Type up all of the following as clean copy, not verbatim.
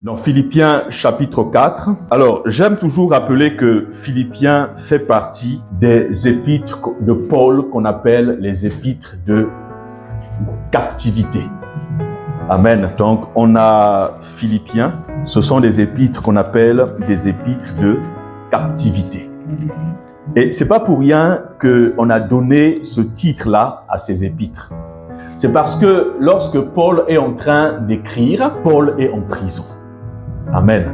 Dans Philippiens chapitre 4, alors j'aime toujours rappeler que Philippiens fait partie des épîtres de Paul qu'on appelle les épîtres de captivité. Amen. Donc on a Philippiens, ce sont des épîtres qu'on appelle des épîtres de captivité. Et c'est pas pour rien qu'on a donné ce titre-là à ces épîtres. C'est parce que lorsque Paul est en train d'écrire, Paul est en prison. Amen.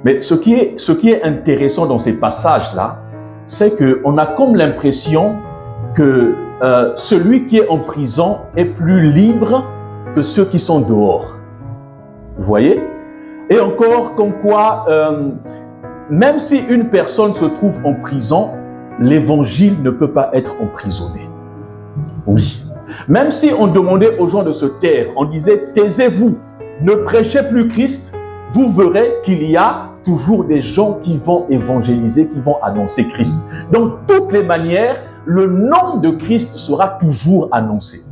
Mais ce qui est intéressant dans ces passages-là, c'est qu'on a comme l'impression que celui qui est en prison est plus libre que ceux qui sont dehors. Vous voyez? Et encore comme quoi, même si une personne se trouve en prison, l'évangile ne peut pas être emprisonné. Oui. Même si on demandait aux gens de se taire, on disait « taisez-vous, ne prêchez plus Christ », vous verrez qu'il y a toujours des gens qui vont évangéliser, qui vont annoncer Christ. Donc, toutes les manières, le nom de Christ sera toujours annoncé.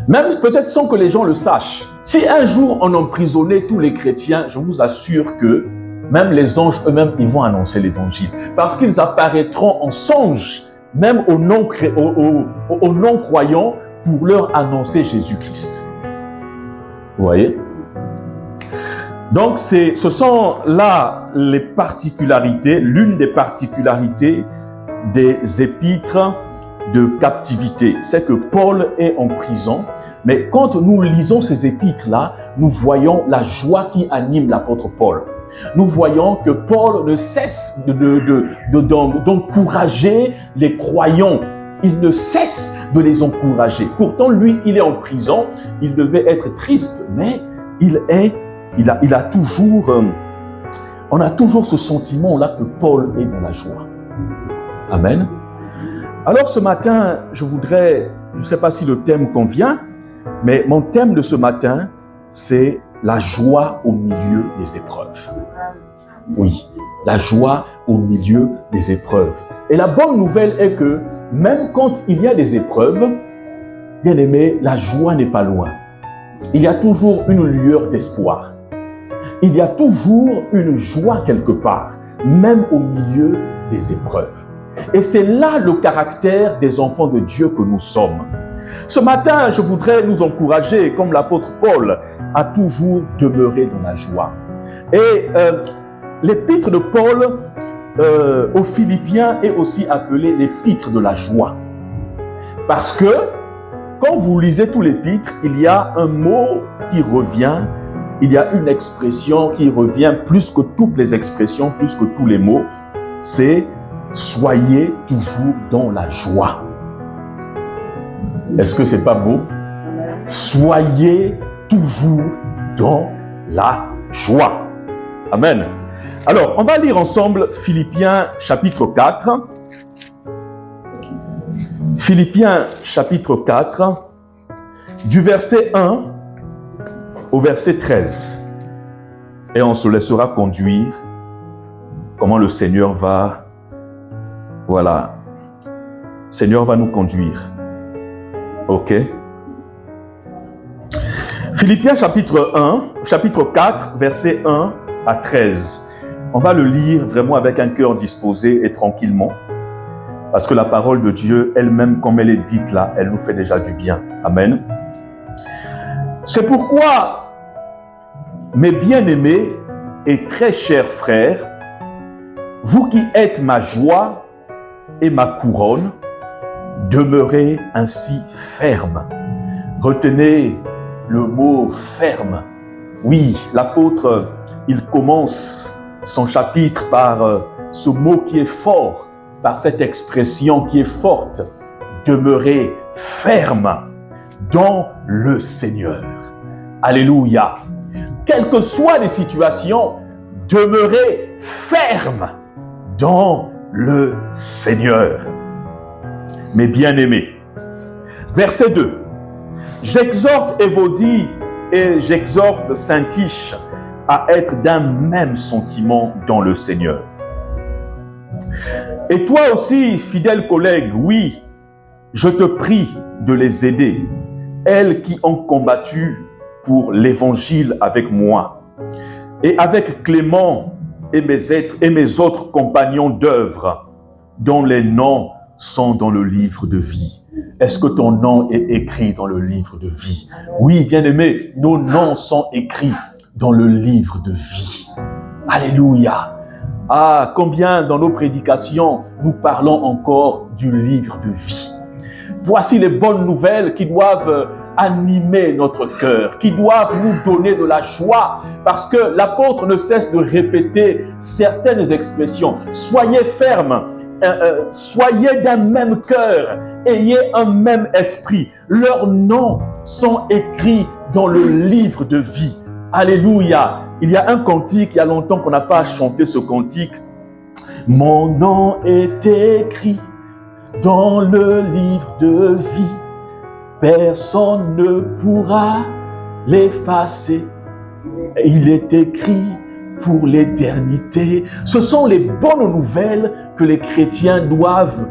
Même peut-être sans que les gens le sachent. Si un jour on emprisonnait tous les chrétiens, je vous assure que même les anges eux-mêmes, ils vont annoncer l'évangile. Parce qu'ils apparaîtront en songe, même aux non-croyants, pour leur annoncer Jésus-Christ. Vous voyez? Donc, ce sont là les particularités, l'une des particularités des épîtres de captivité. C'est que Paul est en prison, mais quand nous lisons ces épîtres-là, nous voyons la joie qui anime l'apôtre Paul. Nous voyons que Paul ne cesse d'encourager les croyants. Il ne cesse de les encourager. Pourtant, lui, il est en prison, il devait être triste, mais il a toujours, on a toujours ce sentiment-là que Paul est dans la joie. Amen. Alors ce matin, je ne sais pas si le thème convient, mais mon thème de ce matin, c'est la joie au milieu des épreuves. Oui, la joie au milieu des épreuves. Et la bonne nouvelle est que même quand il y a des épreuves, bien aimé, la joie n'est pas loin. Il y a toujours une lueur d'espoir. Il y a toujours une joie quelque part, même au milieu des épreuves. Et c'est là le caractère des enfants de Dieu que nous sommes. Ce matin, je voudrais nous encourager, comme l'apôtre Paul, à toujours demeurer dans la joie. Et l'épître de Paul aux Philippiens est aussi appelée l'épître de la joie. Parce que, quand vous lisez tout l'épître, il y a un mot qui revient. Il y a une expression qui revient plus que toutes les expressions, plus que tous les mots. C'est « soyez toujours dans la joie ». Est-ce que c'est pas beau? Soyez toujours dans la joie. Amen. Alors, on va lire ensemble Philippiens chapitre 4. Philippiens chapitre 4, du verset 1 au verset 13. Et on se laissera conduire comment le Seigneur va, voilà, Seigneur va nous conduire. Ok? Philippiens chapitre 4, verset 1 à 13. On va le lire vraiment avec un cœur disposé et tranquillement. Parce que la parole de Dieu, elle-même, comme elle est dite là, elle nous fait déjà du bien. Amen. C'est pourquoi, mes bien-aimés et très chers frères, vous qui êtes ma joie et ma couronne, demeurez ainsi fermes. Retenez le mot ferme. Oui, l'apôtre, il commence son chapitre par ce mot qui est fort, par cette expression qui est forte. Demeurez ferme dans le Seigneur. Alléluia. Quelles que soient les situations, demeurez ferme dans le Seigneur. Mes bien-aimés. Verset 2. J'exhorte Évodie et j'exhorte Syntyche à être d'un même sentiment dans le Seigneur. Et toi aussi, fidèle collègue, oui, je te prie de les aider, elles qui ont combattu pour l'évangile avec moi, et avec Clément et mes autres compagnons d'œuvre, dont les noms sont dans le livre de vie. Est-ce que ton nom est écrit dans le livre de vie? Oui, bien-aimé, nos noms sont écrits dans le livre de vie. Alléluia. Ah, combien dans nos prédications, nous parlons encore du livre de vie. Voici les bonnes nouvelles qui doivent animer notre cœur, qui doivent nous donner de la joie, parce que l'apôtre ne cesse de répéter certaines expressions. Soyez fermes, soyez d'un même cœur, ayez un même esprit. Leurs noms sont écrits dans le livre de vie. Alléluia. Il y a un cantique, il y a longtemps qu'on n'a pas chanté ce cantique. Mon nom est écrit dans le livre de vie. Personne ne pourra l'effacer. Il est écrit pour l'éternité. Ce sont les bonnes nouvelles que les chrétiens doivent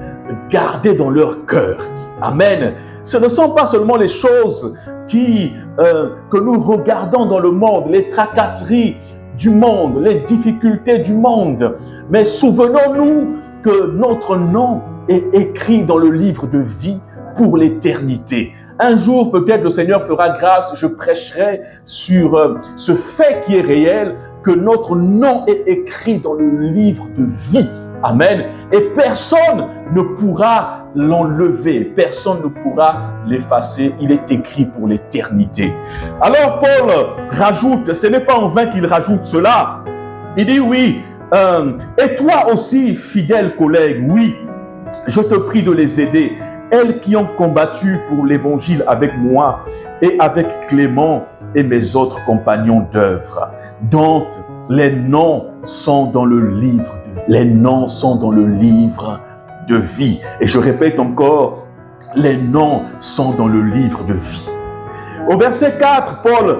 garder dans leur cœur. Amen. Ce ne sont pas seulement les choses que nous regardons dans le monde, les tracasseries du monde, les difficultés du monde. Mais souvenons-nous que notre nom est écrit dans le livre de vie pour l'éternité. Un jour, peut-être le Seigneur fera grâce, je prêcherai sur ce fait qui est réel, que notre nom est écrit dans le livre de vie. Amen. Et personne ne pourra l'enlever, personne ne pourra l'effacer. Il est écrit pour l'éternité. Alors Paul rajoute, ce n'est pas en vain qu'il rajoute cela. Il dit oui, et toi aussi, fidèle collègue, oui, je te prie de les aider. Elles qui ont combattu pour l'évangile avec moi et avec Clément et mes autres compagnons d'œuvre, dont les noms sont dans le livre de vie. Les noms sont dans le livre de vie. Et je répète encore, les noms sont dans le livre de vie. Au verset 4, Paul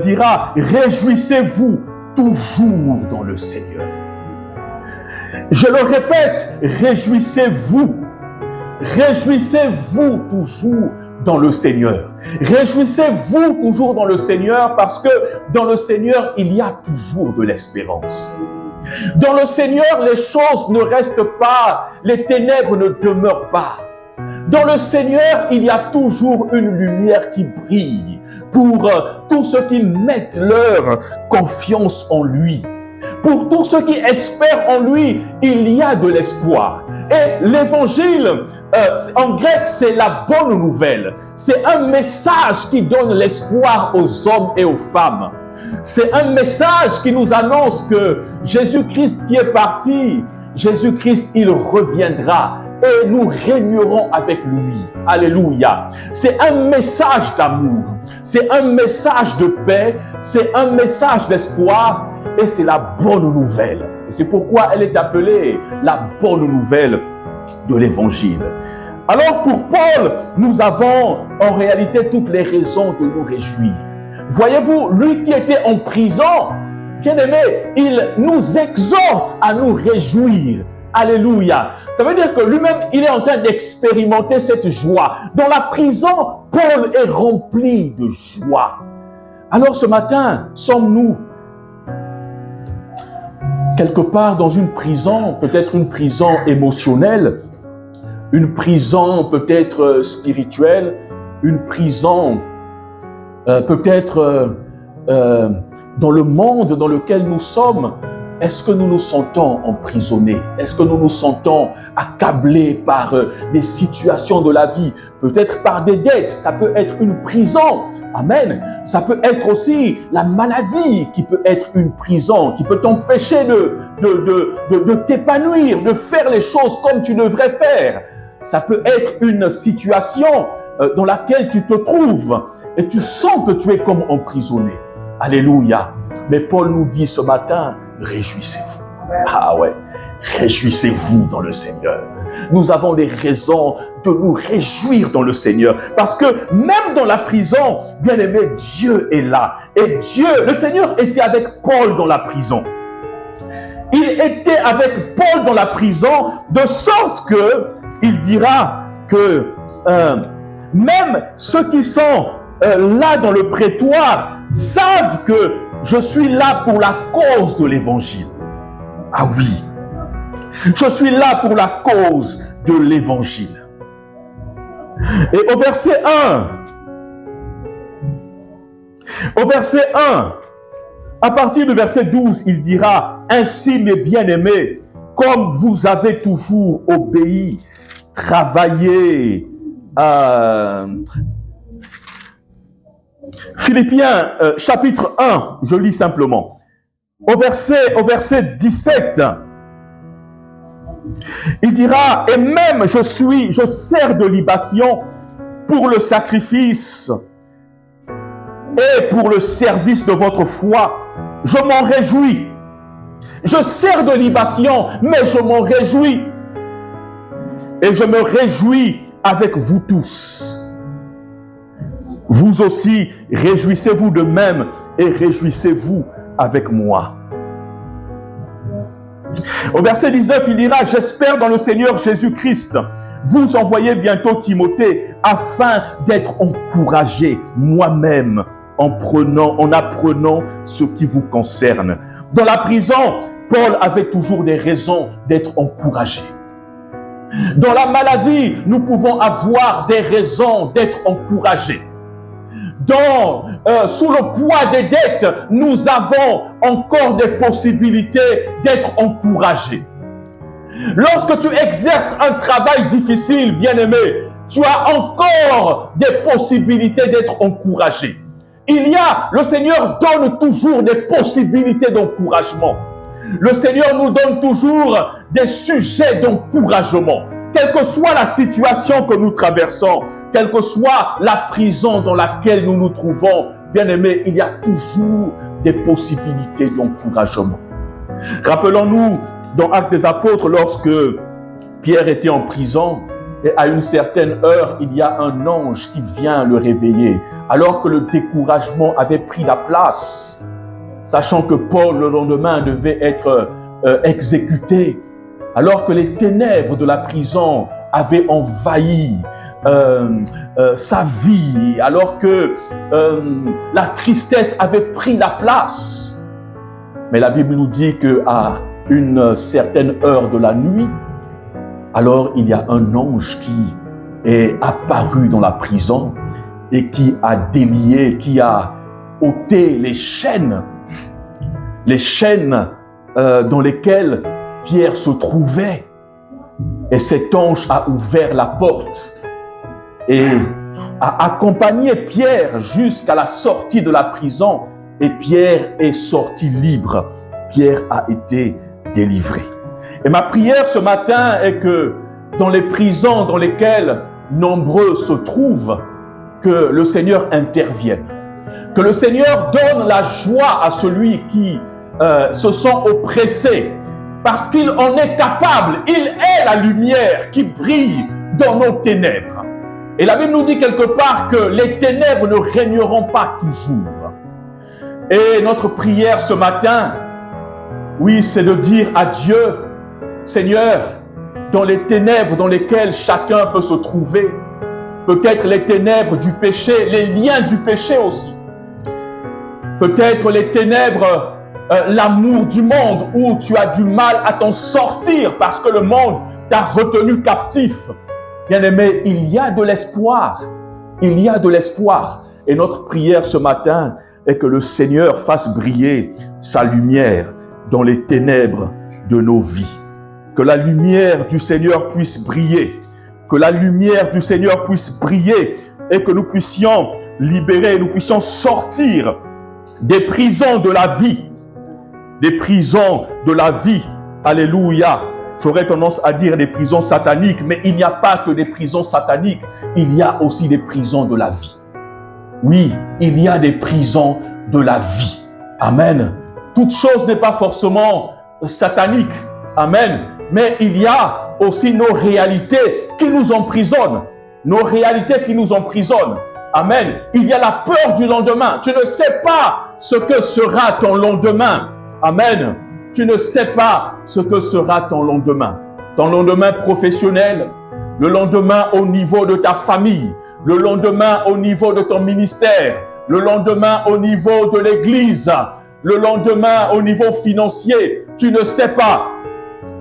dira, réjouissez-vous toujours dans le Seigneur. Je le répète, réjouissez-vous. Réjouissez-vous toujours dans le Seigneur. Réjouissez-vous toujours dans le Seigneur parce que dans le Seigneur, il y a toujours de l'espérance. Dans le Seigneur, les choses ne restent pas, les ténèbres ne demeurent pas. Dans le Seigneur, il y a toujours une lumière qui brille pour tous ceux qui mettent leur confiance en lui. Pour tous ceux qui espèrent en lui, il y a de l'espoir. Et l'évangile, en grec, c'est la bonne nouvelle. C'est un message qui donne l'espoir aux hommes et aux femmes. C'est un message qui nous annonce que Jésus-Christ qui est parti, Jésus-Christ, il reviendra et nous régnerons avec lui. Alléluia. C'est un message d'amour, c'est un message de paix, c'est un message d'espoir et c'est la bonne nouvelle. Et c'est pourquoi elle est appelée la bonne nouvelle de l'évangile. Alors pour Paul, nous avons en réalité toutes les raisons de nous réjouir. Voyez-vous, lui qui était en prison, bien-aimé, il nous exhorte à nous réjouir. Alléluia. Ça veut dire que lui-même, il est en train d'expérimenter cette joie. Dans la prison, Paul est rempli de joie. Alors ce matin, sommes-nous quelque part dans une prison, peut-être une prison émotionnelle, une prison peut-être spirituelle, une prison peut-être dans le monde dans lequel nous sommes? Est-ce que nous nous sentons emprisonnés? Est-ce que nous nous sentons accablés par des situations de la vie? Peut-être par des dettes, ça peut être une prison. Amen. Ça peut être aussi la maladie qui peut être une prison, qui peut t'empêcher de t'épanouir, de faire les choses comme tu devrais faire. Ça peut être une situation dans laquelle tu te trouves et tu sens que tu es comme emprisonné. Alléluia. Mais Paul nous dit ce matin, réjouissez-vous. Ah ouais, réjouissez-vous dans le Seigneur. Nous avons des raisons de nous réjouir dans le Seigneur. Parce que même dans la prison, bien aimé, Dieu est là. Et Dieu, le Seigneur était avec Paul dans la prison. Il était avec Paul dans la prison, de sorte que il dira que même ceux qui sont là dans le prétoire savent que je suis là pour la cause de l'évangile. Ah oui, je suis là pour la cause de l'évangile. Et au verset 1, à partir du verset 12, il dira, « Ainsi, mes bien-aimés, comme vous avez toujours obéi, travaillez. » Philippiens, chapitre 1, je lis simplement. Au verset 17, il dira, « Et même je sers de libation pour le sacrifice et pour le service de votre foi. Je m'en réjouis. Je sers de libation, mais je m'en réjouis. Et je me réjouis avec vous tous. Vous aussi, réjouissez-vous de même et réjouissez-vous avec moi. » Au verset 19, il dira, « J'espère dans le Seigneur Jésus-Christ, vous envoyez bientôt Timothée afin d'être encouragé moi-même en apprenant ce qui vous concerne. » Dans la prison, Paul avait toujours des raisons d'être encouragé. Dans la maladie, nous pouvons avoir des raisons d'être encouragés. Sous le poids des dettes, nous avons encore des possibilités d'être encouragés. Lorsque tu exerces un travail difficile, bien-aimé, tu as encore des possibilités d'être encouragé. Le Seigneur donne toujours des possibilités d'encouragement. Le Seigneur nous donne toujours des sujets d'encouragement. Quelle que soit la situation que nous traversons, quelle que soit la prison dans laquelle nous nous trouvons, bien-aimés, il y a toujours des possibilités d'encouragement. Rappelons-nous dans Actes des Apôtres, lorsque Pierre était en prison, et à une certaine heure, il y a un ange qui vient le réveiller, alors que le découragement avait pris la place, sachant que Paul, le lendemain, devait être exécuté, alors que les ténèbres de la prison avaient envahi sa vie, alors que la tristesse avait pris la place. Mais la Bible nous dit qu'à une certaine heure de la nuit, alors il y a un ange qui est apparu dans la prison et qui a délié, qui a ôté les chaînes dans lesquelles Pierre se trouvait. Et cet ange a ouvert la porte et a accompagné Pierre jusqu'à la sortie de la prison. Et Pierre est sorti libre. Pierre a été délivré. Et ma prière ce matin est que dans les prisons dans lesquelles nombreux se trouvent, que le Seigneur intervienne. Que le Seigneur donne la joie à celui qui se sent oppressé, parce qu'il en est capable. Il est la lumière qui brille dans nos ténèbres. Et la Bible nous dit quelque part que les ténèbres ne régneront pas toujours. Et notre prière ce matin, oui, c'est de dire à Dieu, Seigneur, dans les ténèbres dans lesquelles chacun peut se trouver, peut-être les ténèbres du péché, les liens du péché aussi, peut-être les ténèbres, l'amour du monde, où tu as du mal à t'en sortir parce que le monde t'a retenu captif. Bien-aimé, il y a de l'espoir. Il y a de l'espoir. Et notre prière ce matin est que le Seigneur fasse briller sa lumière dans les ténèbres de nos vies. Que la lumière du Seigneur puisse briller. Que la lumière du Seigneur puisse briller et que nous puissions libérer, nous puissions sortir des prisons de la vie. Des prisons de la vie. Alléluia. J'aurais tendance à dire des prisons sataniques, mais il n'y a pas que des prisons sataniques. Il y a aussi des prisons de la vie. Oui, il y a des prisons de la vie. Amen. Toute chose n'est pas forcément satanique. Amen. Mais il y a aussi nos réalités qui nous emprisonnent. Nos réalités qui nous emprisonnent. Amen. Il y a la peur du lendemain. Tu ne sais pas ce que sera ton lendemain. Amen. Tu ne sais pas ce que sera ton lendemain. Ton lendemain professionnel, le lendemain au niveau de ta famille, le lendemain au niveau de ton ministère, le lendemain au niveau de l'église, le lendemain au niveau financier. Tu ne sais pas.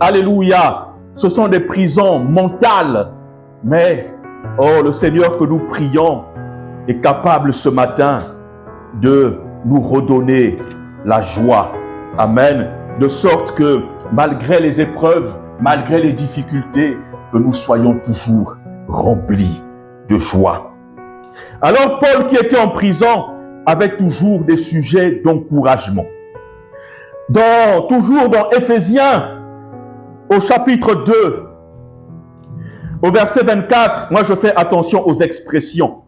Alléluia. Ce sont des prisons mentales. Mais, oh, le Seigneur que nous prions est capable ce matin de nous redonner la joie. Amen. De sorte que malgré les épreuves, malgré les difficultés, que nous soyons toujours remplis de joie. Alors Paul, qui était en prison, avait toujours des sujets d'encouragement. Toujours dans Éphésiens, au chapitre 2, au verset 24, moi je fais attention aux expressions.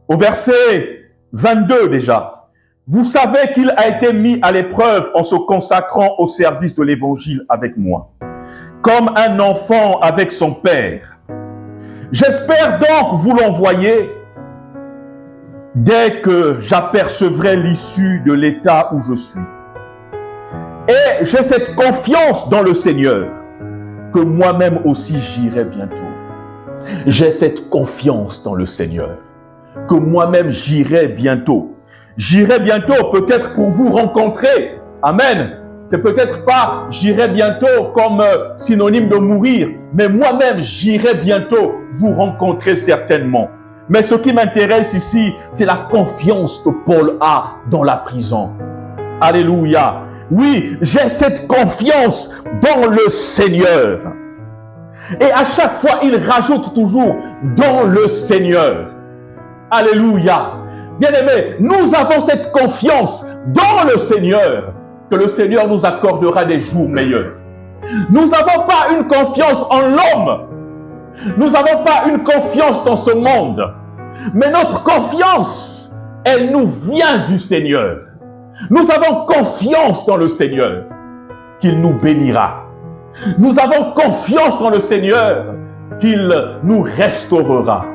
Au verset 22 déjà, vous savez qu'il a été mis à l'épreuve en se consacrant au service de l'évangile avec moi, comme un enfant avec son père. J'espère donc vous l'envoyer dès que j'apercevrai l'issue de l'état où je suis. Et j'ai cette confiance dans le Seigneur que moi-même aussi j'irai bientôt. J'ai cette confiance dans le Seigneur que moi-même j'irai bientôt. J'irai bientôt peut-être pour vous rencontrer. Amen. C'est peut-être pas j'irai bientôt comme synonyme de mourir, mais moi-même j'irai bientôt vous rencontrer certainement. Mais ce qui m'intéresse ici, c'est la confiance que Paul a dans la prison. Alléluia. Oui, j'ai cette confiance dans le Seigneur. Et à chaque fois, il rajoute toujours dans le Seigneur. Alléluia. Bien-aimés, nous avons cette confiance dans le Seigneur que le Seigneur nous accordera des jours meilleurs. Nous n'avons pas une confiance en l'homme. Nous n'avons pas une confiance dans ce monde. Mais notre confiance, elle nous vient du Seigneur. Nous avons confiance dans le Seigneur qu'il nous bénira. Nous avons confiance dans le Seigneur qu'il nous restaurera.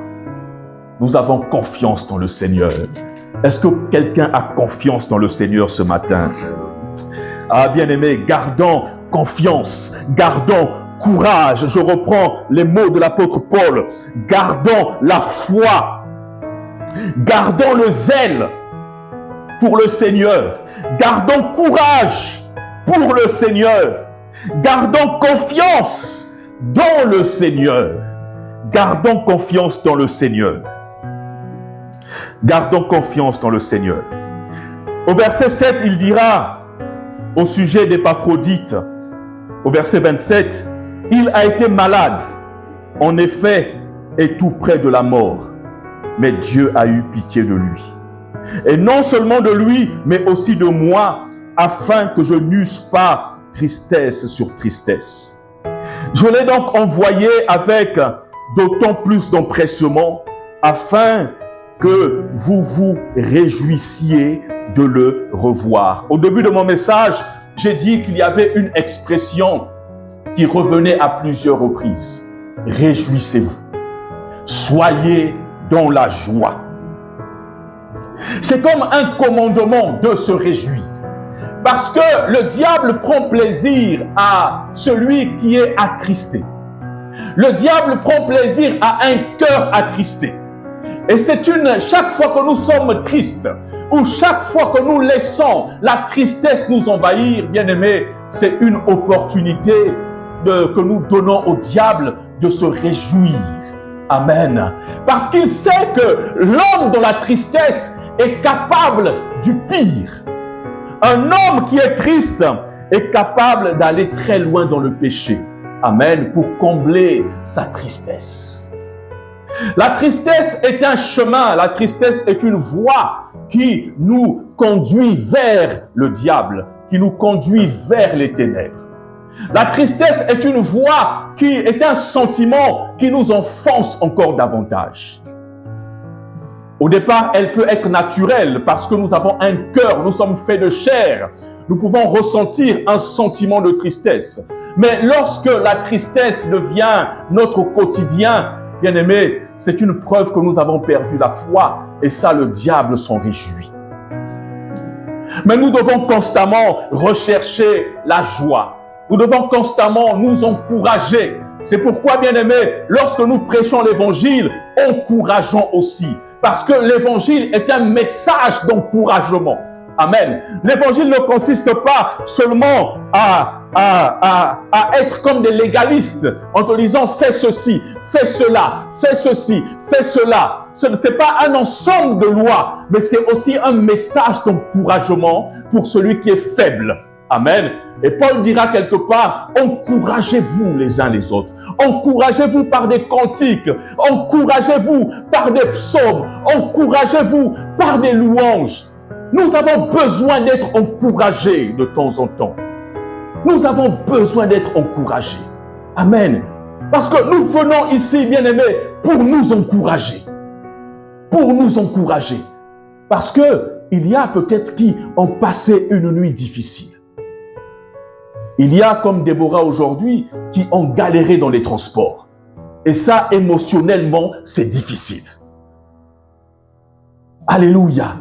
Nous avons confiance dans le Seigneur. Est-ce que quelqu'un a confiance dans le Seigneur ce matin? Ah, bien-aimés, gardons confiance, gardons courage. Je reprends les mots de l'apôtre Paul. Gardons la foi. Gardons le zèle pour le Seigneur. Gardons courage pour le Seigneur. Gardons confiance dans le Seigneur. Gardons confiance dans le Seigneur. Gardons confiance dans le Seigneur. Au verset 7, il dira au sujet d'Épaphrodite, au verset 27, « Il a été malade, en effet, et tout près de la mort, mais Dieu a eu pitié de lui. Et non seulement de lui, mais aussi de moi, afin que je n'eusse pas tristesse sur tristesse. Je l'ai donc envoyé avec d'autant plus d'empressement, afin que vous vous réjouissiez de le revoir. » Au début de mon message, j'ai dit qu'il y avait une expression qui revenait à plusieurs reprises. Réjouissez-vous. Soyez dans la joie. C'est comme un commandement de se réjouir. Parce que le diable prend plaisir à celui qui est attristé. Le diable prend plaisir à un cœur attristé. Et c'est chaque fois que nous sommes tristes, ou chaque fois que nous laissons la tristesse nous envahir, bien-aimés, c'est une opportunité que nous donnons au diable de se réjouir. Amen. Parce qu'il sait que l'homme dans la tristesse est capable du pire. Un homme qui est triste est capable d'aller très loin dans le péché. Amen. Pour combler sa tristesse. La tristesse est un chemin, la tristesse est une voie qui nous conduit vers le diable, qui nous conduit vers les ténèbres. La tristesse est une voie qui est un sentiment qui nous enfonce encore davantage. Au départ, elle peut être naturelle parce que nous avons un cœur, nous sommes faits de chair. Nous pouvons ressentir un sentiment de tristesse. Mais lorsque la tristesse devient notre quotidien, bien-aimés, c'est une preuve que nous avons perdu la foi et ça, le diable s'en réjouit. Mais nous devons constamment rechercher la joie. Nous devons constamment nous encourager C'est pourquoi, bien-aimés, lorsque nous prêchons l'évangile, encourageons aussi. Parce que l'évangile est un message d'encouragement. Amen. L'évangile ne consiste pas seulement à être comme des légalistes en te disant fais ceci, fais cela, fais ceci, fais cela. Ce n'est pas un ensemble de lois, mais c'est aussi un message d'encouragement pour celui qui est faible. Amen. Et Paul dira quelque part, encouragez-vous les uns les autres. Encouragez-vous par des cantiques. Encouragez-vous par des psaumes. Encouragez-vous par des louanges. Nous avons besoin d'être encouragés de temps en temps. Nous avons besoin d'être encouragés. Amen. Parce que nous venons ici, bien-aimés, pour nous encourager. Pour nous encourager. Parce que il y a peut-être qui ont passé une nuit difficile. Il y a, comme Déborah aujourd'hui, qui ont galéré dans les transports. Et ça, émotionnellement, c'est difficile. Alléluia.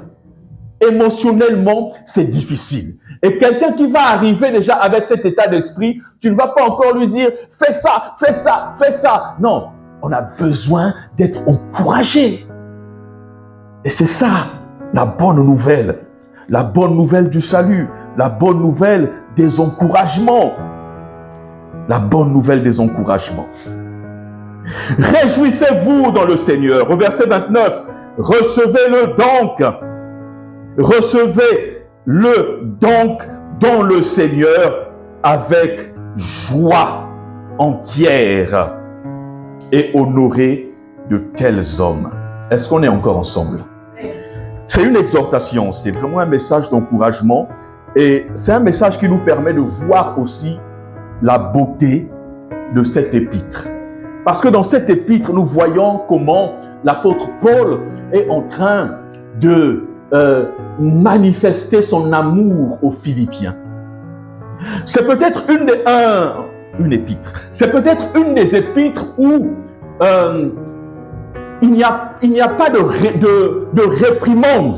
Émotionnellement, c'est difficile. Et quelqu'un qui va arriver déjà avec cet état d'esprit, tu ne vas pas encore lui dire « fais ça, fais ça, fais ça ». Non, on a besoin d'être encouragé. Et c'est ça, la bonne nouvelle du salut, la bonne nouvelle des encouragements. La bonne nouvelle des encouragements. Réjouissez-vous dans le Seigneur. Au verset 29, recevez-le donc. Recevez-le donc dans le Seigneur avec joie entière et honorez de tels hommes. Est-ce qu'on est encore ensemble? C'est une exhortation, c'est vraiment un message d'encouragement et c'est un message qui nous permet de voir aussi la beauté de cette épître. Parce que dans cette épître, nous voyons comment l'apôtre Paul est en train de manifester son amour aux Philippiens. C'est peut-être une épître. C'est peut-être une des épîtres où il n'y a pas de réprimande,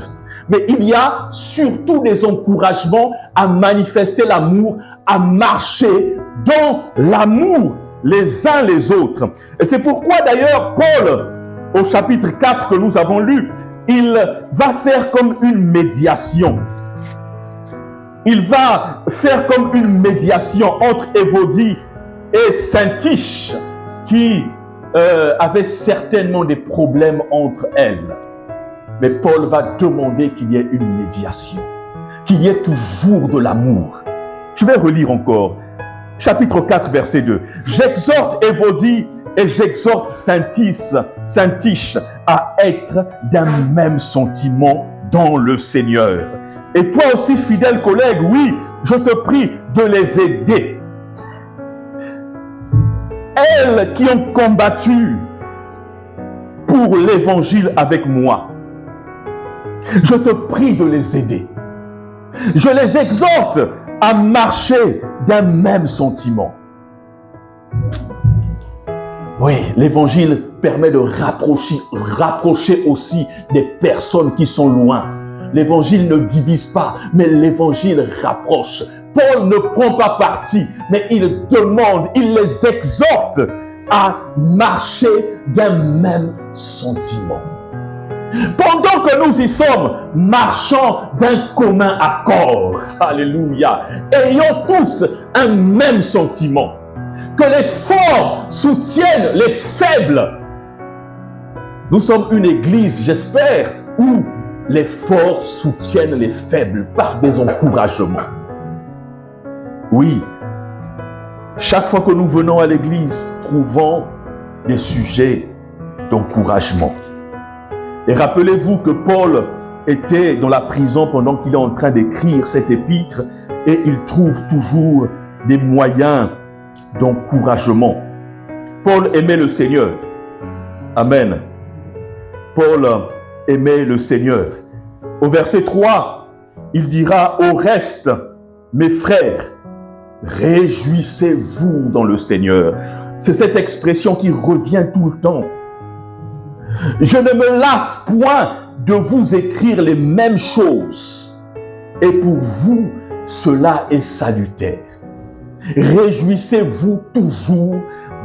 mais il y a surtout des encouragements à manifester l'amour, à marcher dans l'amour les uns les autres. Et c'est pourquoi d'ailleurs Paul, au chapitre 4 que nous avons lu, il va faire comme une médiation. Il va faire comme une médiation entre Évodie et Syntyche qui avaient certainement des problèmes entre elles. Mais Paul va demander qu'il y ait une médiation, qu'il y ait toujours de l'amour. Je vais relire encore. Chapitre 4, verset 2. J'exhorte Évodie et j'exhorte Syntyche à être d'un même sentiment dans le Seigneur. Et toi aussi, fidèle collègue, oui, je te prie de les aider. Elles qui ont combattu pour l'évangile avec moi, je te prie de les aider. Je les exhorte à marcher d'un même sentiment. Oui, l'évangile permet de rapprocher aussi des personnes qui sont loin. L'évangile ne divise pas, mais l'évangile rapproche. Paul ne prend pas parti, mais il demande, il les exhorte à marcher d'un même sentiment. Pendant que nous y sommes, marchons d'un commun accord. Alléluia. Ayons tous un même sentiment. Que les forts soutiennent les faibles. Nous sommes une église, j'espère, où les forts soutiennent les faibles par des encouragements. Oui, chaque fois que nous venons à l'église, trouvons des sujets d'encouragement. Et rappelez-vous que Paul était dans la prison pendant qu'il est en train d'écrire cette épître et il trouve toujours des moyens d'encouragement. Paul aimait le Seigneur. Amen. Paul aimait le Seigneur. Au verset 3, il dira « Au reste, mes frères, réjouissez-vous dans le Seigneur. » C'est cette expression qui revient tout le temps. Je ne me lasse point de vous écrire les mêmes choses. Et pour vous, cela est salutaire. Réjouissez-vous toujours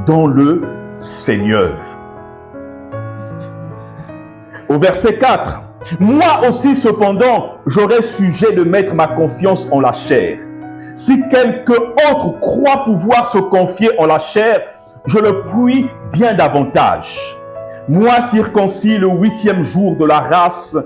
dans le Seigneur. Au verset 4, « Moi aussi cependant, j'aurais sujet de mettre ma confiance en la chair. Si quelqu'un autre croit pouvoir se confier en la chair, je le puis bien davantage. Moi circoncis le 8e jour de la race,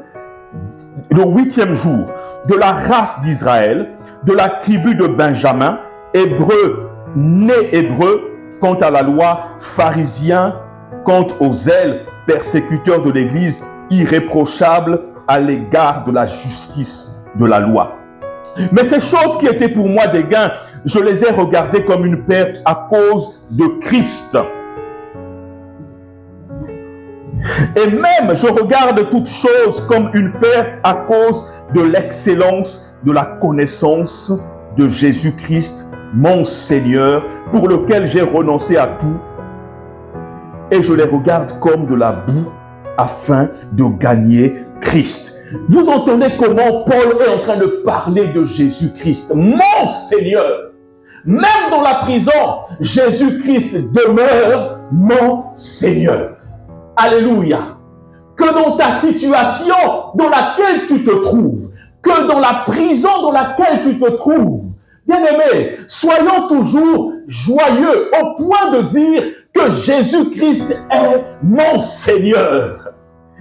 d'Israël, de la tribu de Benjamin, hébreu, né hébreu, quant à la loi, pharisien, quant au zèle, persécuteur de l'Église, irréprochable à l'égard de la justice de la loi. Mais ces choses qui étaient pour moi des gains, je les ai regardées comme une perte à cause de Christ. Et même je regarde toutes choses comme une perte à cause de l'excellence de la connaissance de Jésus-Christ, mon Seigneur, pour lequel j'ai renoncé à tout, et je les regarde comme de la boue afin de gagner Christ. Vous entendez comment Paul est en train de parler de Jésus-Christ, mon Seigneur. Même dans la prison, Jésus-Christ demeure mon Seigneur. Alléluia. Que dans ta situation dans laquelle tu te trouves, que dans la prison dans laquelle tu te trouves, bien-aimés, soyons toujours joyeux au point de dire que Jésus-Christ est mon Seigneur.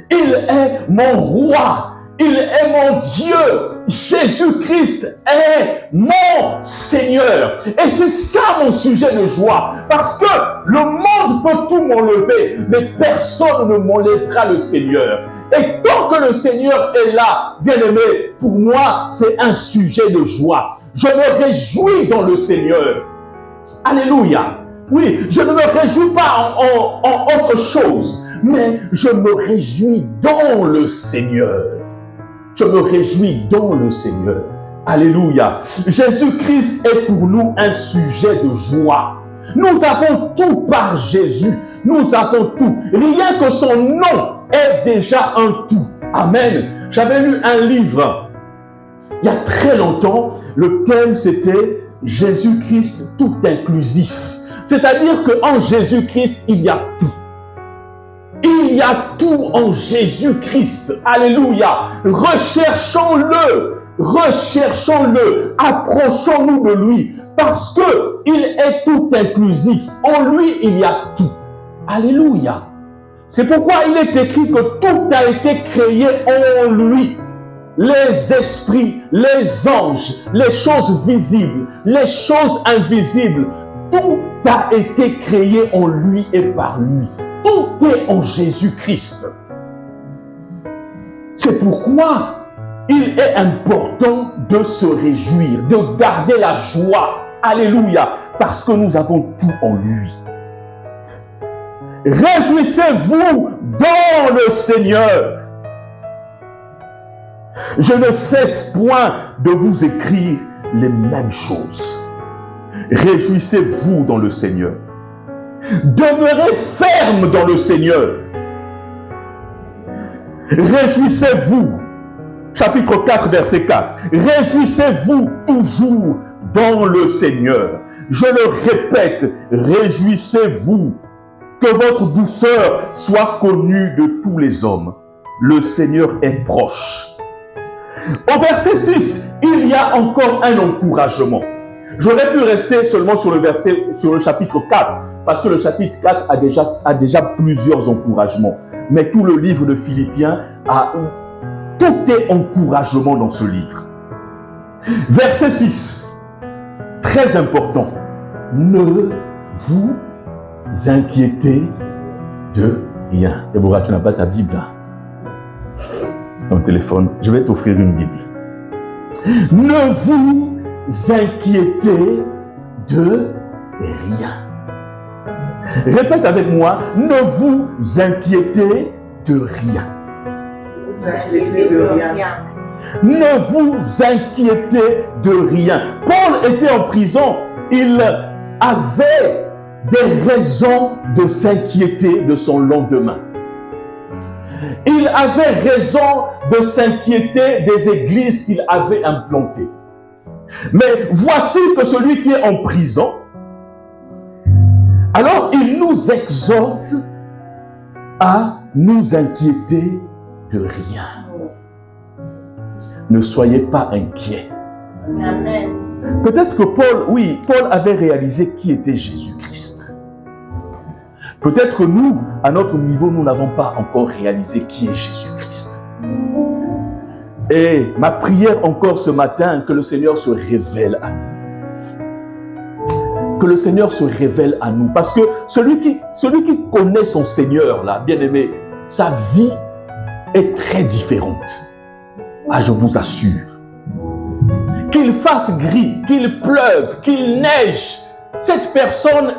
Il est mon roi. Il est mon Dieu. Jésus-Christ est mon Seigneur. Et c'est ça mon sujet de joie. Parce que le monde peut tout m'enlever, mais personne ne m'enlèvera le Seigneur. Et tant que le Seigneur est là, bien-aimé, pour moi, c'est un sujet de joie. Je me réjouis dans le Seigneur. Alléluia. Oui, je ne me réjouis pas en autre chose, mais je me réjouis dans le Seigneur. Je me réjouis dans le Seigneur. Alléluia. Jésus-Christ est pour nous un sujet de joie. Nous avons tout par Jésus. Nous avons tout. Rien que son nom est déjà un tout. Amen. J'avais lu un livre il y a très longtemps. Le thème c'était Jésus-Christ tout inclusif. C'est-à-dire qu'en Jésus-Christ, il y a tout. Il y a tout en Jésus-Christ. Alléluia. Recherchons-le. Recherchons-le. Approchons-nous de lui. Parce qu'il est tout inclusif. En lui, il y a tout. Alléluia. C'est pourquoi il est écrit que tout a été créé en lui. Les esprits, les anges, les choses visibles, les choses invisibles. Tout a été créé en lui et par lui. Tout est en Jésus-Christ. C'est pourquoi il est important de se réjouir, de garder la joie. Alléluia. Parce que nous avons tout en lui. Réjouissez-vous dans le Seigneur. Je ne cesse point de vous écrire les mêmes choses. Réjouissez-vous dans le Seigneur. Demeurez ferme dans le Seigneur. Réjouissez-vous. Chapitre 4, verset 4. Réjouissez-vous toujours dans le Seigneur. Je le répète, réjouissez-vous. Que votre douceur soit connue de tous les hommes. Le Seigneur est proche. Au verset 6, il y a encore un encouragement. J'aurais pu rester seulement sur le chapitre 4, parce que le chapitre 4 a déjà plusieurs encouragements. Mais tout le livre de Philippiens tout est encouragement dans ce livre. Verset 6, très important. Ne vous inquiétez de rien. Déborah, tu n'as pas ta Bible là. Ton téléphone, je vais t'offrir une Bible. Ne vous inquiétez de rien. Répète avec moi, ne vous inquiétez de rien. Ne vous inquiétez de rien. Paul était en prison, il avait des raisons de s'inquiéter de son lendemain. Il avait raison de s'inquiéter des églises qu'il avait implantées. Mais voici que celui qui est en prison Alors, il nous exhorte à nous inquiéter de rien. Ne soyez pas inquiets. Amen. Peut-être que Paul avait réalisé qui était Jésus-Christ. Peut-être que nous, à notre niveau, nous n'avons pas encore réalisé qui est Jésus-Christ. Et ma prière encore ce matin, que le Seigneur se révèle à nous. Que le Seigneur se révèle à nous. Parce que celui qui connaît son Seigneur, là, bien aimé, sa vie est très différente. Ah, je vous assure. Qu'il fasse gris, qu'il pleuve, qu'il neige, cette personne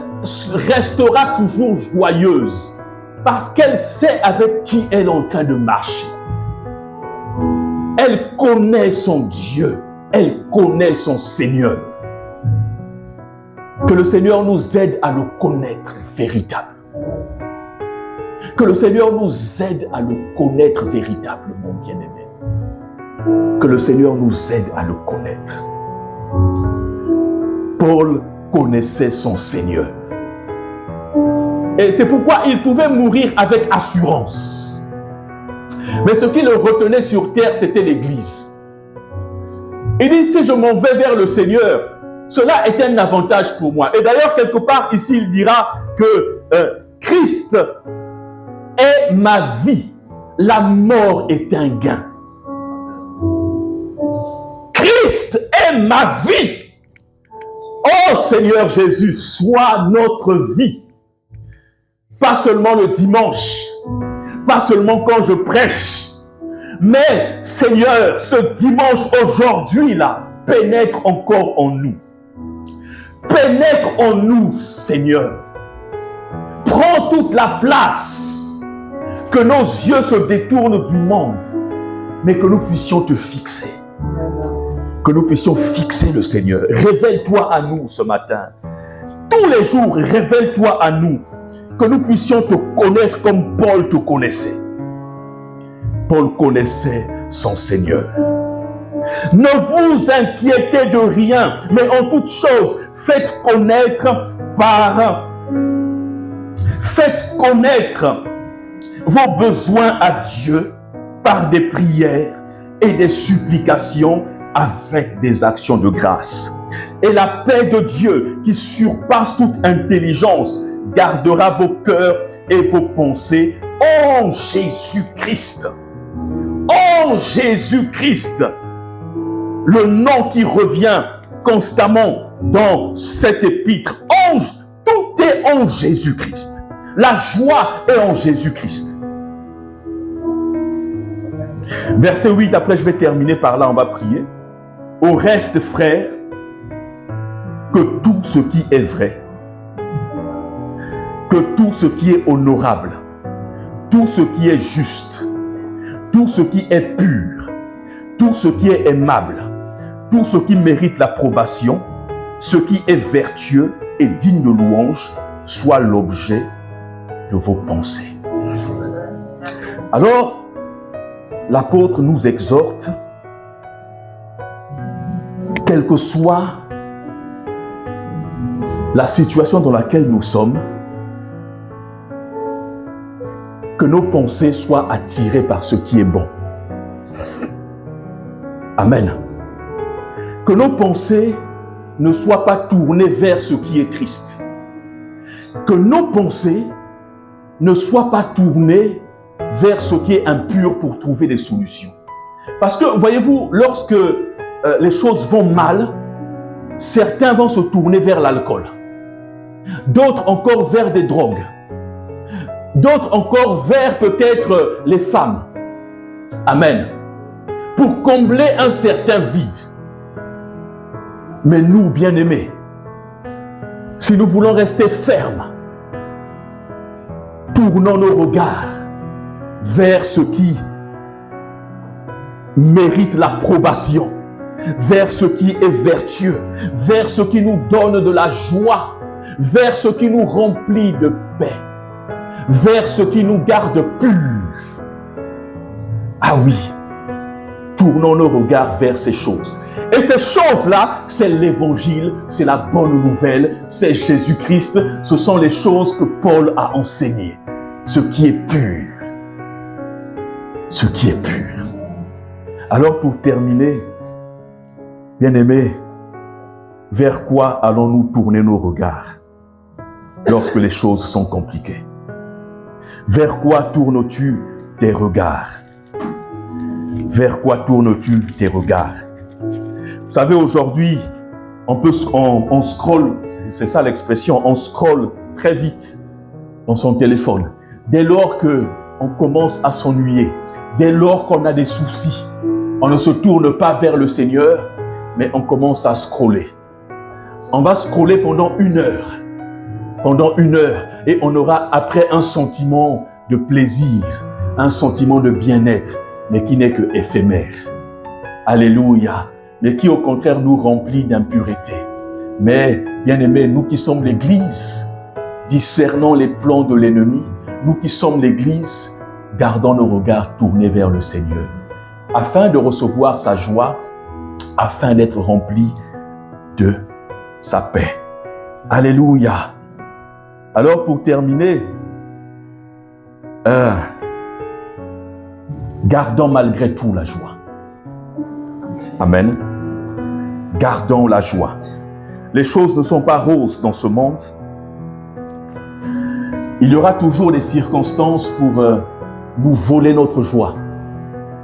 restera toujours joyeuse parce qu'elle sait avec qui elle est en train de marcher. Elle connaît son Dieu, elle connaît son Seigneur. Que le Seigneur nous aide à le connaître véritablement. Que le Seigneur nous aide à le connaître véritablement, bien-aimé. Que le Seigneur nous aide à le connaître. Paul connaissait son Seigneur. Et c'est pourquoi il pouvait mourir avec assurance. Mais ce qui le retenait sur terre, c'était l'Église. Il dit, si je m'en vais vers le Seigneur, cela est un avantage pour moi. Et d'ailleurs, quelque part ici, il dira que Christ est ma vie. La mort est un gain. Christ est ma vie. Oh Seigneur Jésus, sois notre vie. Pas seulement le dimanche, pas seulement quand je prêche, mais Seigneur, ce dimanche aujourd'hui là, pénètre encore en nous. Pénètre en nous, Seigneur. Prends toute la place. Que nos yeux se détournent du monde, mais que nous puissions te fixer. Que nous puissions fixer le Seigneur. Révèle-toi à nous ce matin. Tous les jours, révèle-toi à nous. Que nous puissions te connaître comme Paul te connaissait. Paul connaissait son Seigneur. Ne vous inquiétez de rien, mais en toute chose, faites connaître vos besoins à Dieu par des prières et des supplications avec des actions de grâce. Et la paix de Dieu qui surpasse toute intelligence gardera vos cœurs et vos pensées en Jésus-Christ. En Jésus-Christ. Le nom qui revient constamment dans cette épître. Tout est en Jésus-Christ. La joie est en Jésus-Christ. Verset 8, après je vais terminer par là, on va prier. Au reste, frères, que tout ce qui est vrai, que tout ce qui est honorable, tout ce qui est juste, tout ce qui est pur, tout ce qui est aimable, tout ce qui mérite l'approbation, ce qui est vertueux et digne de louange, soit l'objet de vos pensées. Alors, l'apôtre nous exhorte, quelle que soit la situation dans laquelle nous sommes, que nos pensées soient attirées par ce qui est bon. Amen. Que nos pensées ne soient pas tournées vers ce qui est triste. Que nos pensées ne soient pas tournées vers ce qui est impur pour trouver des solutions. Parce que, voyez-vous, lorsque les choses vont mal, certains vont se tourner vers l'alcool. D'autres encore vers des drogues. D'autres encore vers peut-être les femmes. Amen. Pour combler un certain vide. Mais nous, bien-aimés, si nous voulons rester fermes, tournons nos regards vers ce qui mérite l'approbation, vers ce qui est vertueux, vers ce qui nous donne de la joie, vers ce qui nous remplit de paix, vers ce qui nous garde purs. Ah oui, tournons nos regards vers ces choses. Et ces choses-là, c'est l'évangile, c'est la bonne nouvelle, c'est Jésus-Christ. Ce sont les choses que Paul a enseignées. Ce qui est pur. Ce qui est pur. Alors pour terminer, bien-aimés, vers quoi allons-nous tourner nos regards lorsque les choses sont compliquées? Vers quoi tournes-tu tes regards? Vers quoi tournes-tu tes regards? Vous savez, aujourd'hui, on scrolle, c'est ça l'expression, on scrolle très vite dans son téléphone. Dès lors qu'on commence à s'ennuyer, dès lors qu'on a des soucis, on ne se tourne pas vers le Seigneur, mais on commence à scroller. On va scroller pendant 1 heure. Pendant 1 heure. Et on aura après un sentiment de plaisir, un sentiment de bien-être, mais qui n'est que éphémère. Alléluia. Mais qui au contraire nous remplit d'impureté. Mais, bien-aimés, nous qui sommes l'Église, discernons les plans de l'ennemi, nous qui sommes l'Église, gardons nos regards tournés vers le Seigneur, afin de recevoir sa joie, afin d'être remplis de sa paix. Alléluia. Alors pour terminer, gardons malgré tout la joie. Amen. Gardons la joie. Les choses ne sont pas roses dans ce monde. Il y aura toujours des circonstances pour nous voler notre joie.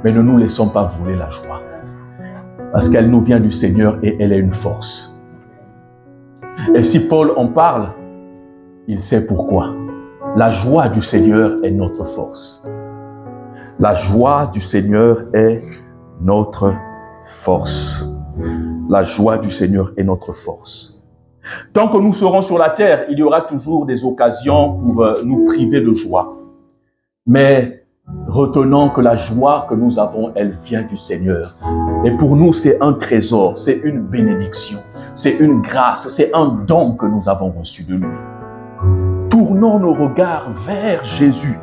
Mais ne nous laissons pas voler la joie. Parce qu'elle nous vient du Seigneur et elle est une force. Et si Paul en parle, il sait pourquoi. La joie du Seigneur est notre force. La joie du Seigneur est notre force. La joie du Seigneur est notre force. Tant que nous serons sur la terre, il y aura toujours des occasions pour nous priver de joie. Mais retenons que la joie que nous avons, elle vient du Seigneur. Et pour nous, c'est un trésor, c'est une bénédiction, c'est une grâce, c'est un don que nous avons reçu de lui. Tournons nos regards vers Jésus.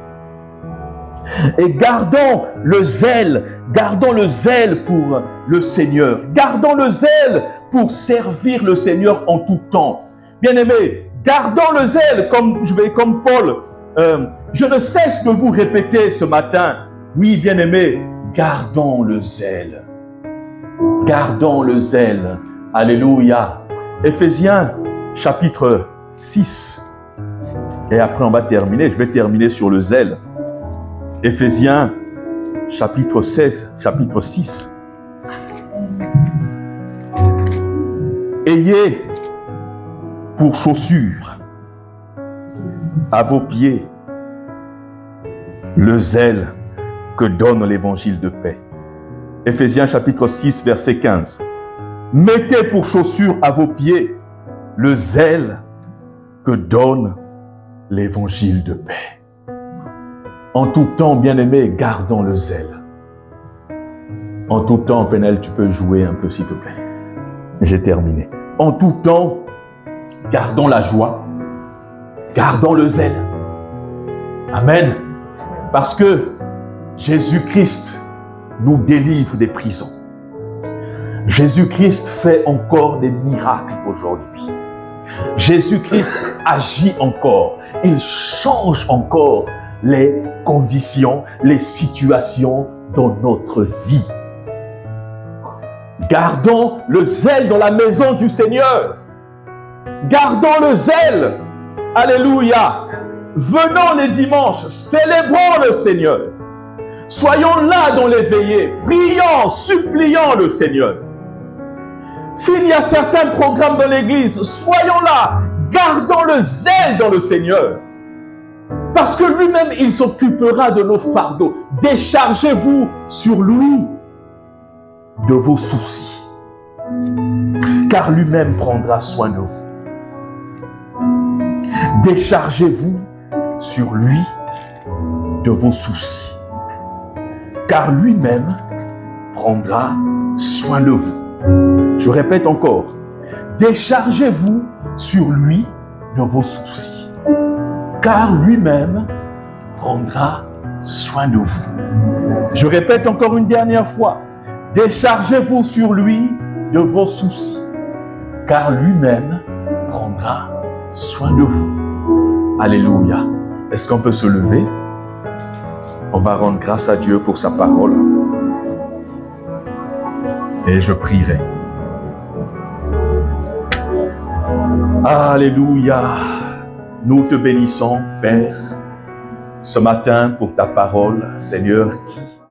Et gardons le zèle pour le Seigneur. Gardons le zèle pour servir le Seigneur en tout temps. Bien-aimés, gardons le zèle comme Paul. Je ne cesse de vous répéter ce matin. Oui, bien-aimés, gardons le zèle. Gardons le zèle. Alléluia. Éphésiens, chapitre 6. Et après, on va terminer. Je vais terminer sur le zèle. Éphésiens, chapitre 6. Ayez pour chaussure à vos pieds le zèle que donne l'évangile de paix. Éphésiens chapitre 6, verset 15. Mettez pour chaussure à vos pieds le zèle que donne l'évangile de paix. En tout temps, bien-aimés, gardons le zèle. En tout temps, Pénel, tu peux jouer un peu, s'il te plaît. J'ai terminé. En tout temps, gardons la joie. Gardons le zèle. Amen. Parce que Jésus-Christ nous délivre des prisons. Jésus-Christ fait encore des miracles aujourd'hui. Jésus-Christ agit encore. Il change encore les conditions, les situations dans notre vie. Gardons le zèle dans la maison du Seigneur. Gardons le zèle. Alléluia. Venons les dimanches, célébrons le Seigneur. Soyons là dans les veillées, prions, supplions le Seigneur. S'il y a certains programmes dans l'église, soyons là, gardons le zèle dans le Seigneur. Parce que lui-même, il s'occupera de nos fardeaux. Déchargez-vous sur lui de vos soucis. Car lui-même prendra soin de vous. Déchargez-vous sur lui de vos soucis. Car lui-même prendra soin de vous. Je répète encore. Déchargez-vous sur lui de vos soucis. Car lui-même prendra soin de vous. Je répète encore une dernière fois. Déchargez-vous sur lui de vos soucis, car lui-même prendra soin de vous. Alléluia. Est-ce qu'on peut se lever? On va rendre grâce à Dieu pour sa parole. Et je prierai. Alléluia. Nous te bénissons, Père, ce matin pour ta parole, Seigneur,